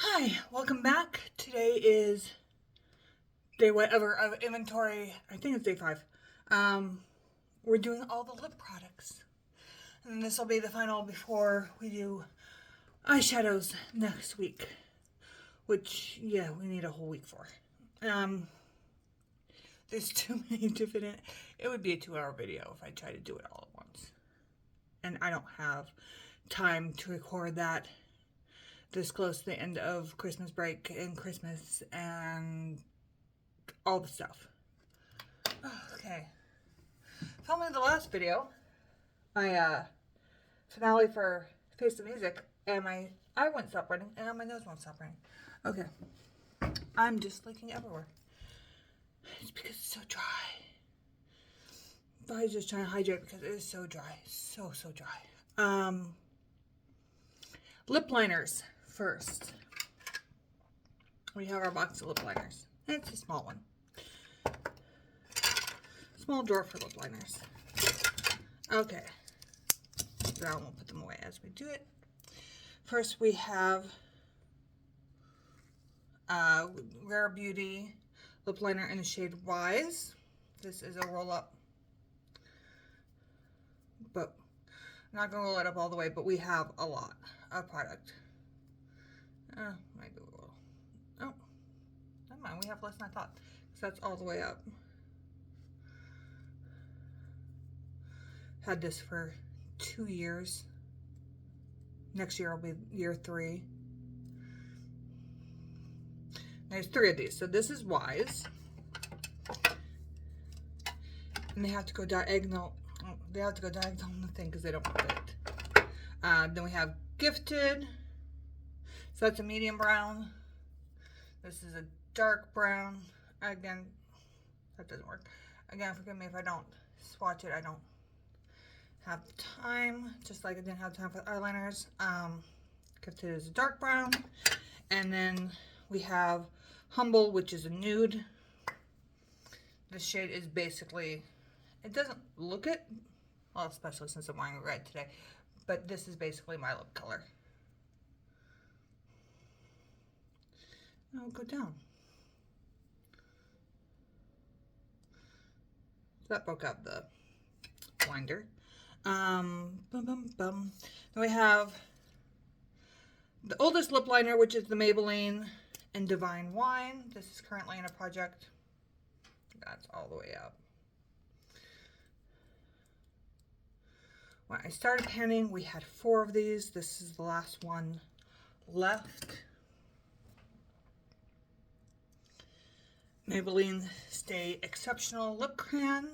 Hi, welcome back. Today is day whatever of inventory. I think it's day 5. We're doing all the lip products. And this will be the final before we do eyeshadows next week. Which, yeah, we need a whole week for. There's too many different... It would be a 2-hour video if I tried to do it all at once. And I don't have time to record that this close to the end of Christmas break and Christmas and all the stuff. Okay. Filming the last video, my finale for Face the Music, and my eye won't stop running, and my nose won't stop running. Okay. I'm just leaking everywhere. It's because it's so dry. But I was just trying to hydrate because it is so dry. So dry. Lip liners first. We have our box of lip liners. It's a small one. Small drawer for lip liners. Okay. Now we'll put them away as we do it. First we have Rare Beauty lip liner in the shade Wise. This is a roll up. But I'm not going to roll it up all the way, but we have a lot of product. Maybe we will. Oh, never mind. We have less than I thought. Because that's all the way up. Had this for 2 years. Next year will be year 3. There's 3 of these. So this is Wise. And they have to go diagonal. They have to go diagonal on the thing because they don't fit. Then we have Gifted. So that's a medium brown. This is a dark brown. Again, that doesn't work. Again, forgive me if I don't swatch it. I don't have time. Just like I didn't have time for eyeliners. Gifted is a dark brown. And then we have Humble, which is a nude. This shade is basically, it doesn't look it, well, especially since I'm wearing red today, but this is basically my lip color. I'll go down. So that broke out the blinder. Then we have the oldest lip liner, which is the Maybelline and Divine Wine. This is currently in a project. That's all the way up. When I started panning, we had 4 of these. This is the last one left. Maybelline Stay Exceptional Lip Crayon.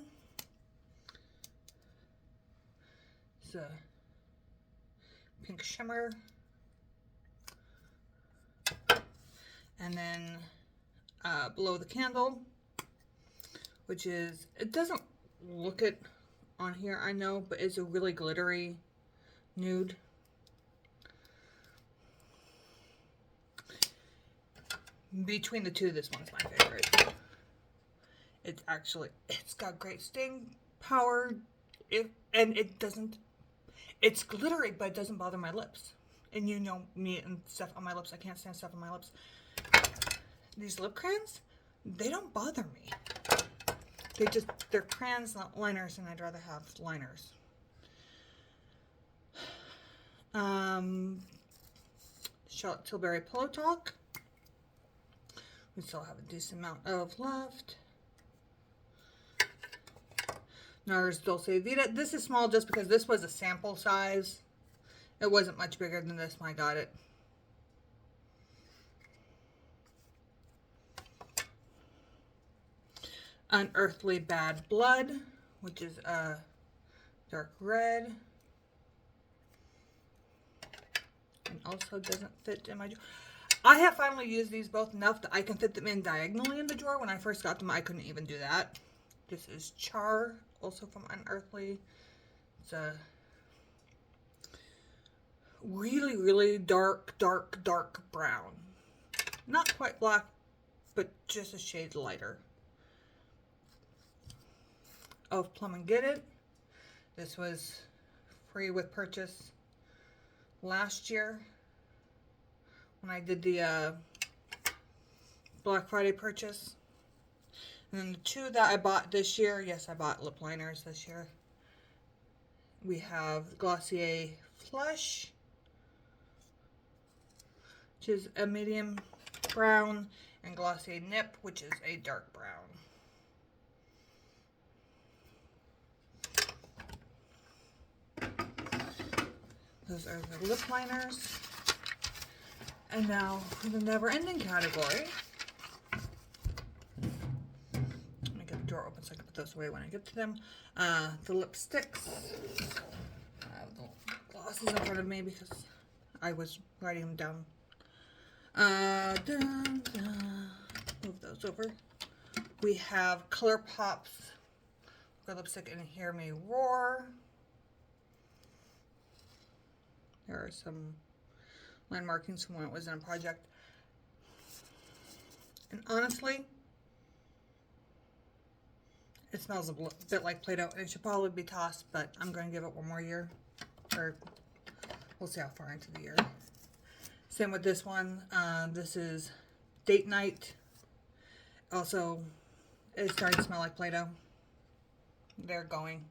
It's a pink shimmer. And then Below the Candle, which is, it doesn't look it on here, I know, but it's a really glittery nude. Between the two, this one's my favorite. It's actually, it's got great staying power, and it doesn't, it's glittery, but it doesn't bother my lips. And you know me and stuff on my lips, I can't stand stuff on my lips. These lip crayons, they don't bother me. They're crayons, not liners, and I'd rather have liners. Charlotte Tilbury Pillow Talk. We still have a decent amount of left. NARS Dulce Vita. This is small just because this was a sample size. It wasn't much bigger than this when I got it. Unearthly Bad Blood, which is a dark red. And also doesn't fit in my drawer. I have finally used these both enough that I can fit them in diagonally in the drawer. When I first got them, I couldn't even do that. This is Char, also from Unearthly. It's a really dark brown. Not quite black, but just a shade lighter. Of Plum and Get It. This was free with purchase last year when I did the Black Friday purchase. And then the two that I bought this year, yes, I bought lip liners this year. We have Glossier Flush, which is a medium brown, and Glossier Nip, which is a dark brown. Those are the lip liners. And now for the never-ending category. Let me get the drawer open so I can put those away when I get to them. The lipsticks. I have the glosses in front of me because I was writing them down. Move those over. We have ColourPop's lipstick in Hear Me Roar. There are some line markings from when it was in a project. And honestly, it smells a bit like Play-Doh. It should probably be tossed, but I'm going to give it one more year. Or we'll see how far into the year. Same with this one. This is Date Night. Also, it's starting to smell like Play-Doh. They're going.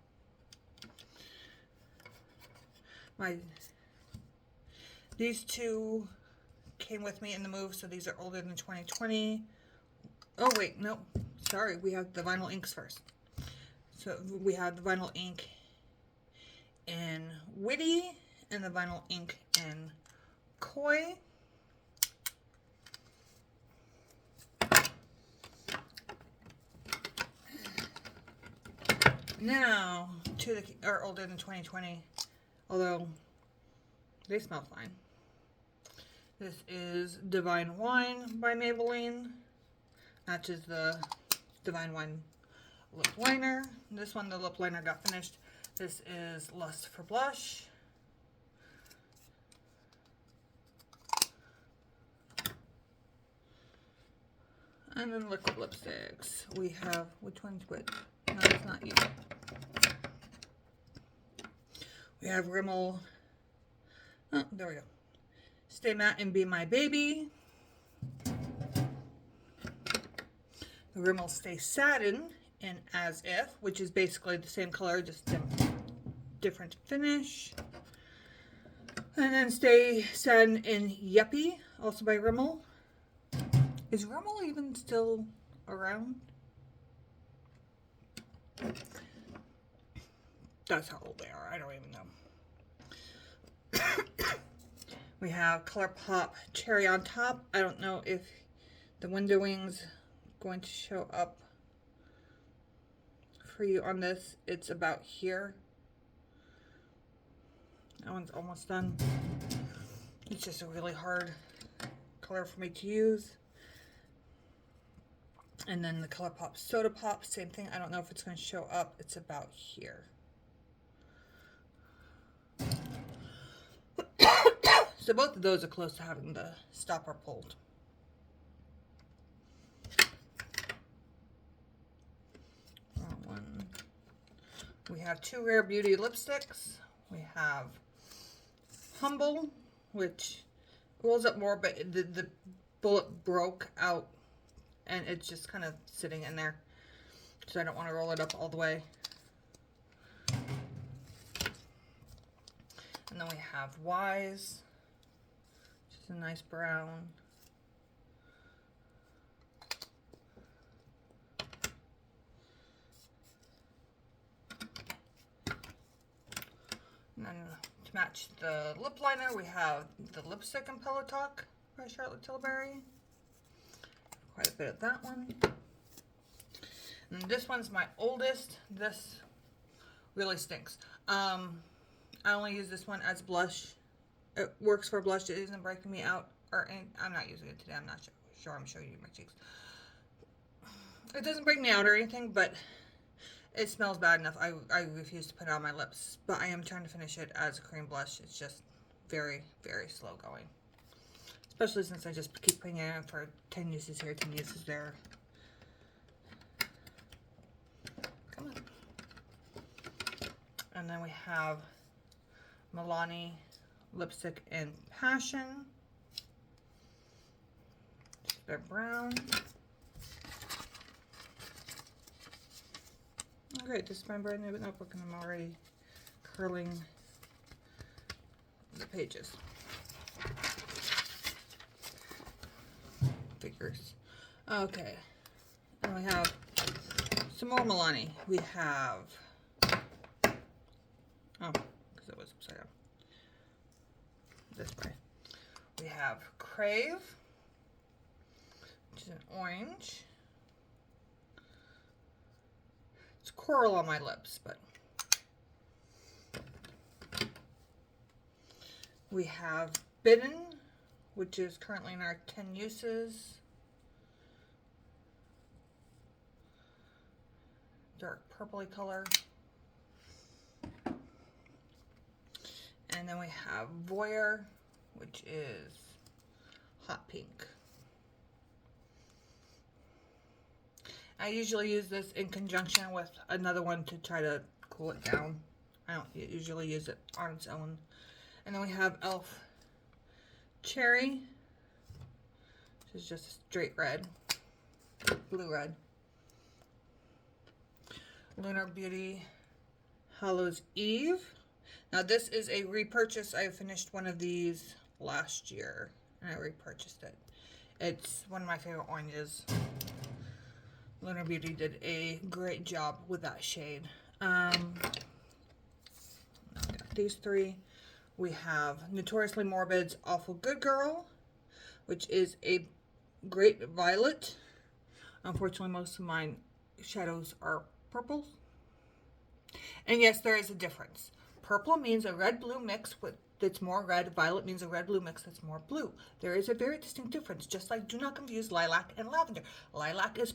These two came with me in the move, so these are older than 2020. Oh wait, no, sorry, we have the vinyl inks first. So we have the vinyl ink in Witty and the vinyl ink in Koi. Now, two that are older than 2020, although they smell fine. This is Divine Wine by Maybelline. Matches the Divine Wine lip liner. This one, the lip liner got finished. This is Lust for Blush. And then liquid lipsticks. We have, which one's which? No, it's not you. We have Rimmel. Oh, there we go. Stay Matte and Be My Baby. The Rimmel Stay Satin in As If, which is basically the same color, just different finish. And then Stay Satin in Yuppie, also by Rimmel. Is Rimmel even still around? That's how old they are. I don't even know. We have ColourPop Cherry on Top. I don't know if the window wing's going to show up for you on this. It's about here. That one's almost done. It's just a really hard color for me to use. And then the ColourPop Soda Pop, same thing. I don't know if it's going to show up. It's about here. So both of those are close to having the stopper pulled. One. We have two Rare Beauty lipsticks. We have Humble, which rolls up more, but the bullet broke out and it's just kind of sitting in there. So I don't want to roll it up all the way. And then we have Wise, which is a nice brown. And then to match the lip liner, we have the lipstick in Pillow Talk by Charlotte Tilbury. Quite a bit of that one. And this one's my oldest. This really stinks. I only use this one as blush. It works for blush. It isn't breaking me out. I'm not using it today. I'm not sure. I'm showing you my cheeks. It doesn't break me out or anything, but it smells bad enough. I refuse to put it on my lips. But I am trying to finish it as a cream blush. It's just very, very slow going. Especially since I just keep putting it in for 10 uses here, 10 uses there. Come on. And then we have Milani lipstick in Passion. their brown. Oh, great, this is my brand new notebook and I'm already curling the pages. Figures. Okay, and we have some more Milani. We have, oh, because it was upside down. This way. We have Crave, which is an orange. It's coral on my lips, but we have Bidden, which is currently in our 10 uses. Dark purpley color. And then we have Voyeur, which is hot pink. I usually use this in conjunction with another one to try to cool it down. I don't usually use it on its own. And then we have Elf Cherry, which is just a straight red, blue red. Lunar Beauty Hallows Eve. Now this is a repurchase. I finished one of these last year and I repurchased it. It's one of my favorite oranges. Lunar Beauty did a great job with that shade. These three. We have Notoriously Morbid's Awful Good Girl, which is a great violet. Unfortunately, most of my shadows are purples. And yes, there is a difference. Purple means a red-blue mix that's more red. Violet means a red-blue mix that's more blue. There is a very distinct difference, just like do not confuse lilac and lavender. Lilac is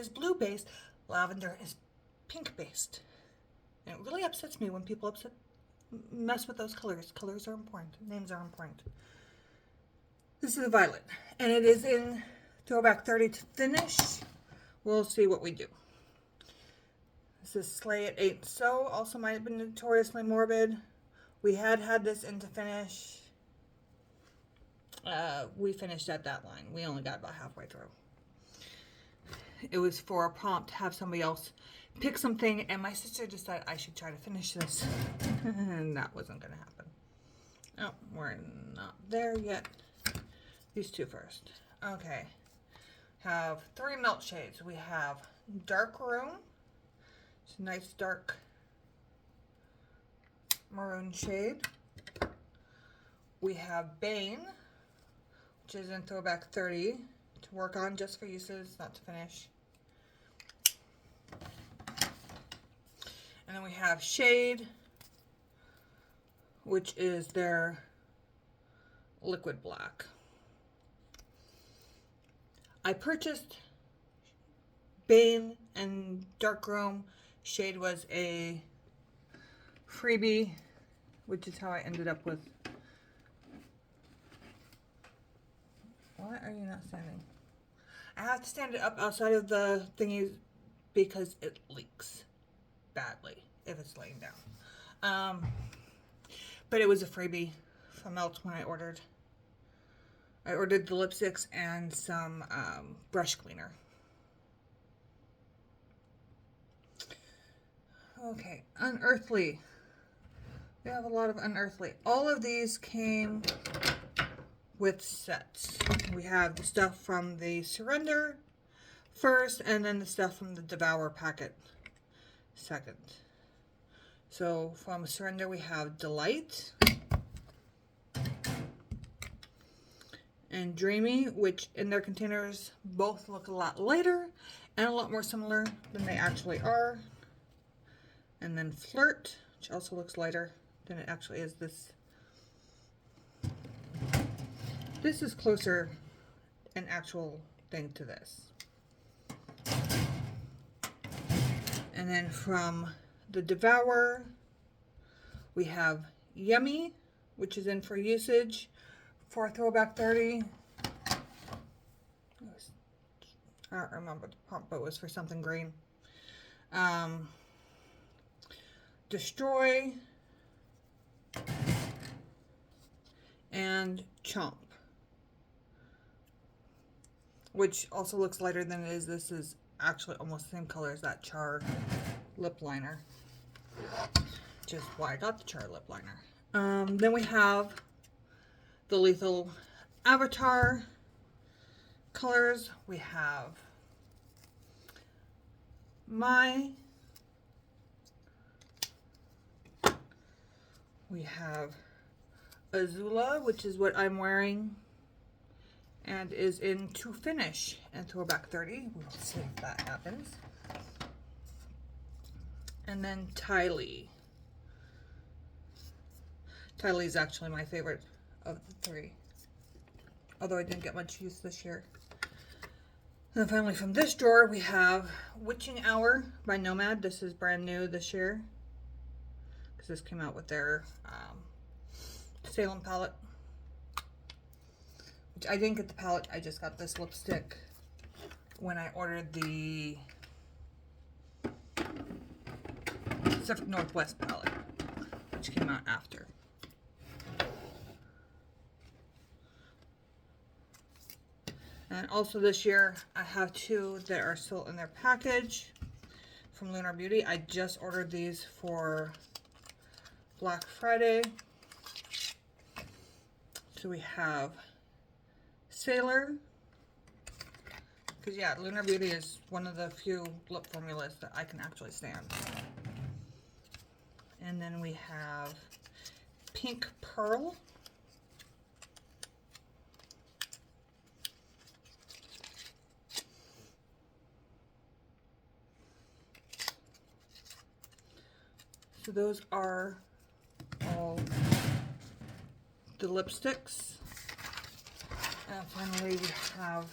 blue-based. Lavender is pink-based. And it really upsets me when people mess with those colors. Colors are important. Names are important. This is a violet. And it is in Throwback 30 to finish. We'll see what we do. This is Slay It Ain't So. Also might have been Notoriously Morbid. We had this in to finish. We finished at that line. We only got about halfway through. It was for a prompt to have somebody else pick something, and my sister decided I should try to finish this. And that wasn't going to happen. Oh, we're not there yet. These two first. Okay. Have 3 melt shades. We have Dark Room. It's a nice dark maroon shade. We have Bane, which is in Throwback 30 to work on just for uses, not to finish. And then we have Shade, which is their liquid black. I purchased Bane and Dark Room. Shade was a freebie, which is how I ended up with. Why are you not standing? I have to stand it up outside of the thingies because it leaks badly if it's laying down. But it was a freebie from Melt when I ordered. I ordered the lipsticks and some brush cleaner. Okay, Unearthly. We have a lot of Unearthly. All of these came with sets. We have the stuff from the Surrender first, and then the stuff from the Devour packet second. So from Surrender we have Delight and Dreamy, which in their containers both look a lot lighter and a lot more similar than they actually are. And then Flirt, which also looks lighter than it actually is. This is closer an actual thing to this. And then from the Devour, we have Yummy, which is in for usage for Throwback 30. I don't remember the prompt, but it was for something green. Destroy and Chomp. which also looks lighter than it is. This is actually almost the same color as that Char lip liner, which is why I got the Char lip liner. Then we have the Lethal Avatar colors. We have we have Azula, which is what I'm wearing, and is in To Finish and Throwback 30. We'll see if that happens. And then Tylee. Tylee is actually my favorite of the three, although I didn't get much use this year. And then finally from this drawer we have Witching Hour by Nomad. This is brand new this year because this came out with their Salem palette. Which I didn't get the palette, I just got this lipstick when I ordered the Pacific Northwest palette, which came out after. And also this year, I have two that are still in their package from Lunar Beauty. I just ordered these for Black Friday. So we have Sailor. Because yeah, Lunar Beauty is one of the few lip formulas that I can actually stand. And then we have Pink Pearl. So those are all the lipsticks. And finally we have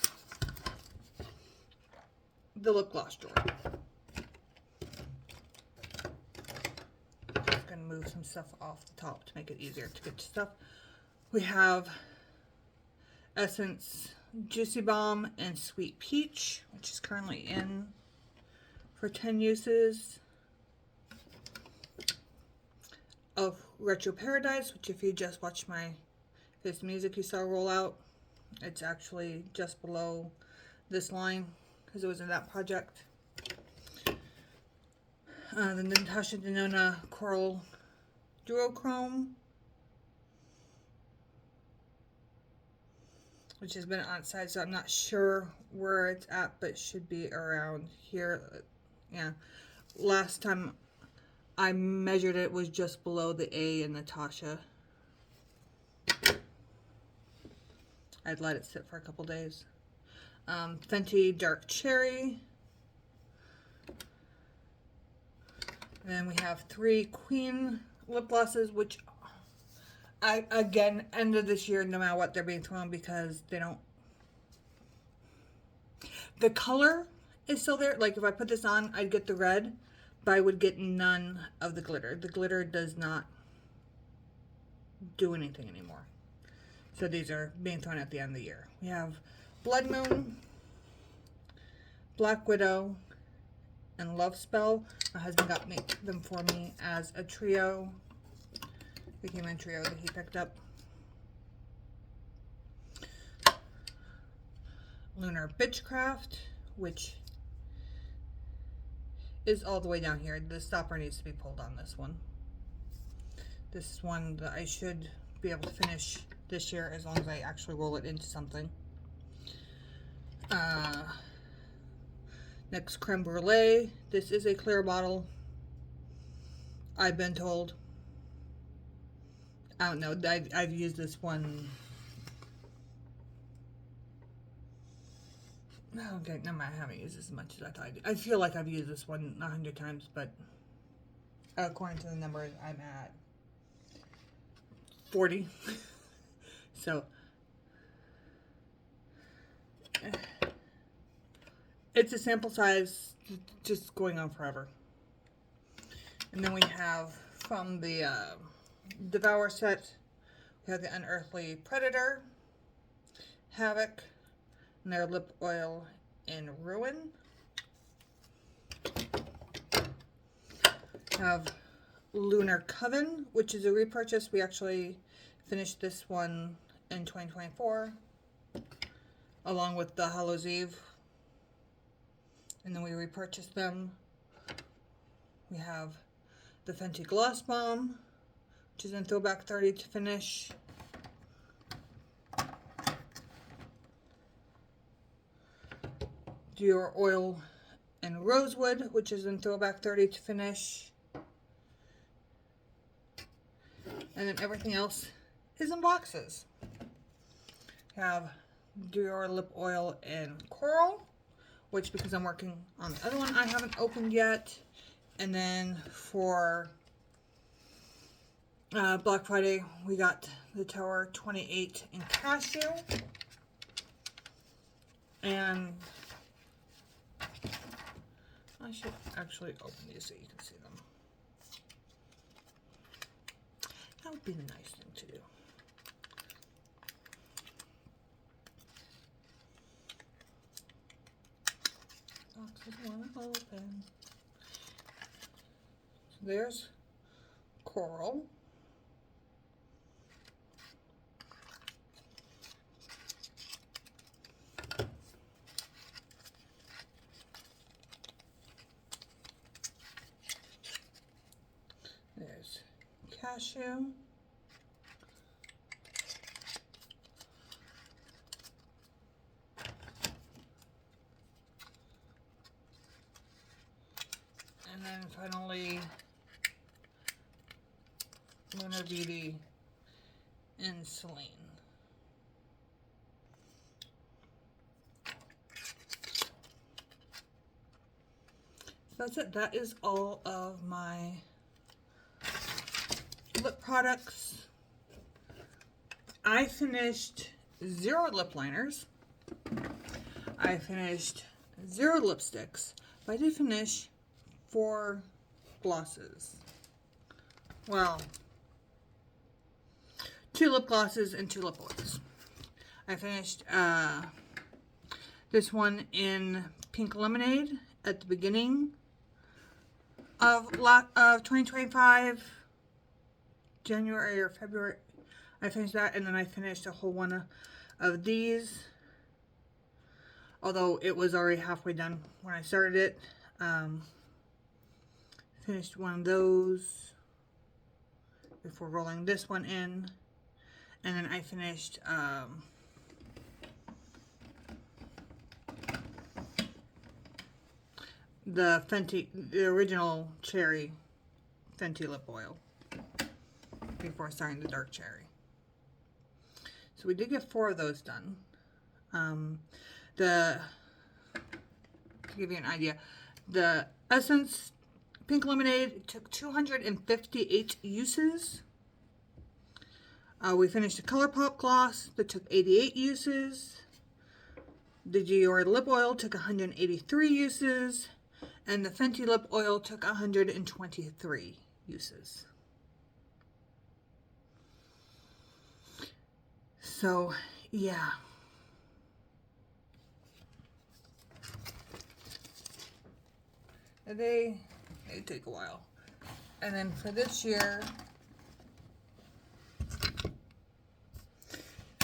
the lip gloss drawer. Just gonna move some stuff off the top to make it easier to get to stuff. We have Essence Juicy Bomb and Sweet Peach, which is currently in for 10 uses. Of Retro Paradise, which if you just watched my Face the Music you saw roll out, it's actually just below this line because it was in that project. The Natasha Denona Coral Duochrome, which has been on side, so I'm not sure where it's at, but it should be around here. Yeah, last time I measured it was just below the A in Natasha. I'd let it sit for a couple days. Fenty Dark Cherry. And then we have 3 Queen lip glosses, which I, again, end of this year, no matter what, they're being thrown because they don't... The color is still there. Like, if I put this on, I'd get the red, but I would get none of the glitter. The glitter does not do anything anymore. So these are being thrown at the end of the year. We have Blood Moon, Black Widow, and Love Spell. My husband got them for me as a trio. They came in a trio that he picked up. Lunar Bitchcraft, which is all the way down here. The stopper needs to be pulled on this one. This is one that I should be able to finish this year as long as I actually roll it into something. Next, Creme Brulee. This is a clear bottle, I've been told. I don't know. I've used this one. Okay, no, I haven't used this as much as I thought I did. I feel like I've used this one 100 times, but according to the numbers, I'm at 40. So it's a sample size just going on forever. And then we have from the Devour set, we have the Unearthly Predator, Havoc, and their lip oil in Ruin. We have Lunar Coven, which is a repurchase. We actually finished this one in 2024, along with the Hallows Eve. And then we repurchased them. We have the Fenty Gloss Bomb, which is in Throwback 30 to finish. Dior Oil and Rosewood, which is in Throwback 30 to finish. And then everything else is in boxes. We have Dior Lip Oil and Coral, which, because I'm working on the other one, I haven't opened yet. And then for Black Friday, we got the Tower 28 in Cashew. And I should actually open these so you can see them. That would be the nice thing to do. Boxes want to open. So there's Coral. There's Cashew. And then finally, Lunar Beauty and Celine. So that's it. That is all of my lip products. I finished 0 lip liners. I finished 0 lipsticks. But I did finish 4 glosses. Well, 2 lip glosses and 2 lip oils. I finished this one in Pink Lemonade at the beginning of 2025, January or February. I finished that, and then I finished a whole one of these. Although it was already halfway done when I started it. Finished one of those before rolling this one in. And then I finished the original cherry Fenty lip oil before starting the dark cherry. So we did get 4 of those done. To give you an idea, the Essence Pink Lemonade took 258 uses. We finished the ColourPop gloss that took 88 uses. The Dior lip oil took 183 uses. And the Fenty lip oil took 123 uses. So, yeah. They take a while. And then for this year,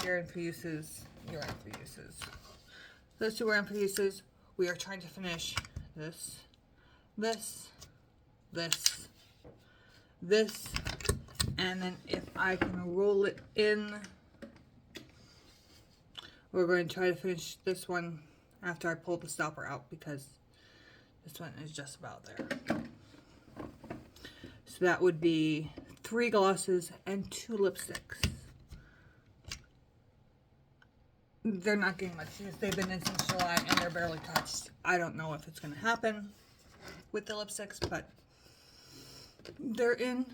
you're in for uses, you're in for uses. Those 2 are in for uses. We are trying to finish this, and then if I can roll it in, we're going to try to finish this one after I pull the stopper out, because this one is just about there. So that would be 3 glosses and 2 lipsticks. They're not getting much use. They've been in since July and they're barely touched. I don't know if it's going to happen with the lipsticks, but they're in.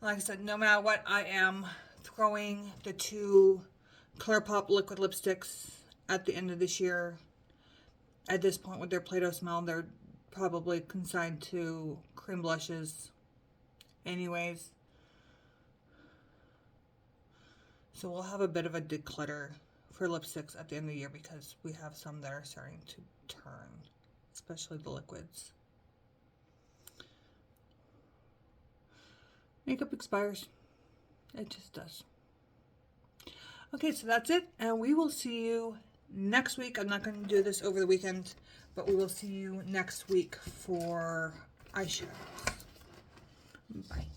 Like I said, no matter what, I am throwing the 2 ColourPop liquid lipsticks at the end of this year. At this point, with their Play-Doh smell, they're probably consigned to cream blushes anyways. So we'll have a bit of a declutter for lipsticks at the end of the year, because we have some that are starting to turn, especially the liquids. Makeup expires. It just does. Okay, so that's it, and we will see you next week. I'm not going to do this over the weekend, but we will see you next week for eyeshadows. Bye.